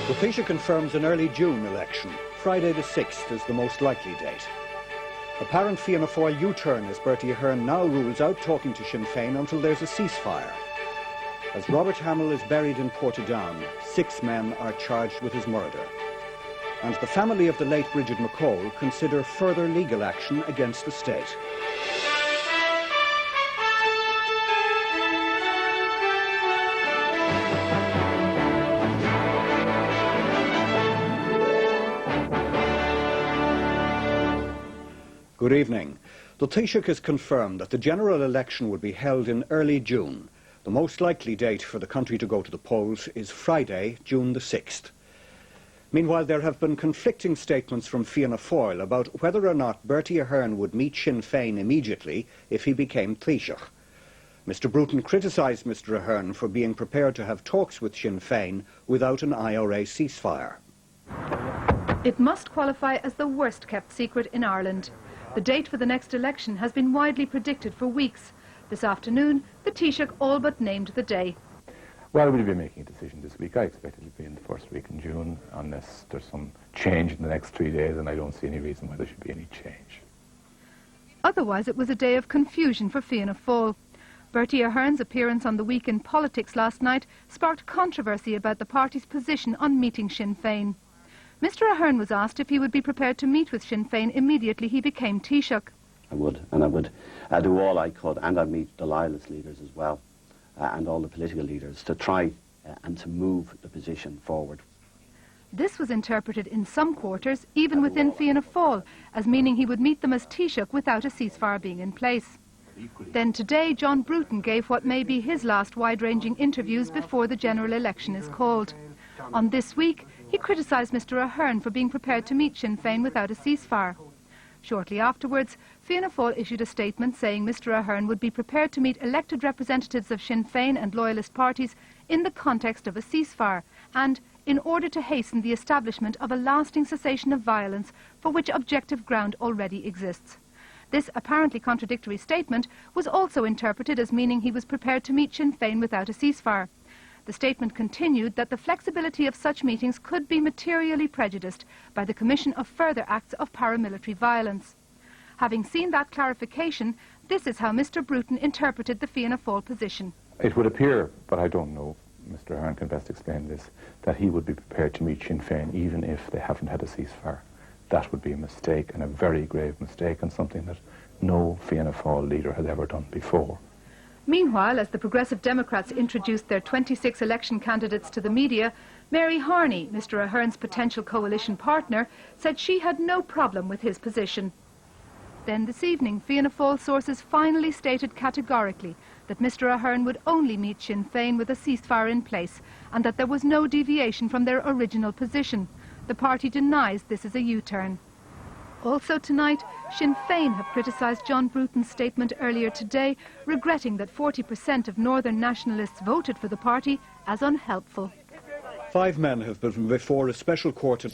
The Taoiseach confirms an early June election. Friday the 6th is the most likely date. Apparent Fianna Fáil U-turn as Bertie Ahern now rules out talking to Sinn Féin until there's a ceasefire. As Robert Hamill is buried in Portadown, 6 men are charged with his murder. And the family of the late Bridget McCall consider further legal action against the state. Good evening. The Taoiseach has confirmed that the general election will be held in early June. The most likely date for the country to go to the polls is Friday, June the 6th. Meanwhile, there have been conflicting statements from Fianna Fáil about whether or not Bertie Ahern would meet Sinn Féin immediately if he became Taoiseach. Mr Bruton criticised Mr Ahern for being prepared to have talks with Sinn Féin without an IRA ceasefire. It must qualify as the worst-kept secret in Ireland. The date for the next election has been widely predicted for weeks. This afternoon, the Taoiseach all but named the day. Well, we'll be making a decision this week. I expect it will be in the first week in June, unless there's some change in the next 3 days, and I don't see any reason why there should be any change. Otherwise, it was a day of confusion for Fianna Fáil. Bertie Ahern's appearance on the Week in Politics last night sparked controversy about the party's position on meeting Sinn Féin. Mr Ahern was asked if he would be prepared to meet with Sinn Féin immediately he became Taoiseach. I would, and I would do all I could, and I'd meet the loyalist leaders as well, and all the political leaders, to try and to move the position forward. This was interpreted in some quarters, even within Fianna Fáil, as meaning he would meet them as Taoiseach without a ceasefire being in place. Then today, John Bruton gave what may be his last wide-ranging interviews before the general election is called. On This Week, he criticised Mr Ahern for being prepared to meet Sinn Féin without a ceasefire. Shortly afterwards, Fianna Fáil issued a statement saying Mr Ahern would be prepared to meet elected representatives of Sinn Féin and loyalist parties in the context of a ceasefire and in order to hasten the establishment of a lasting cessation of violence for which objective ground already exists. This apparently contradictory statement was also interpreted as meaning he was prepared to meet Sinn Féin without a ceasefire. The statement continued that the flexibility of such meetings could be materially prejudiced by the commission of further acts of paramilitary violence. Having seen that clarification, this is how Mr Bruton interpreted the Fianna Fáil position. It would appear, but I don't know, Mr Ahern can best explain this, that he would be prepared to meet Sinn Féin even if they haven't had a ceasefire. That would be a mistake, and a very grave mistake, and something that no Fianna Fáil leader has ever done before. Meanwhile, as the Progressive Democrats introduced their 26 election candidates to the media, Mary Harney, Mr Ahern's potential coalition partner, said she had no problem with his position. Then this evening, Fianna Fáil sources finally stated categorically that Mr Ahern would only meet Sinn Féin with a ceasefire in place and that there was no deviation from their original position. The party denies this is a U-turn. Also tonight, Sinn Féin have criticised John Bruton's statement earlier today, regretting that 40% of Northern nationalists voted for the party as unhelpful. 5 men have been before a special court at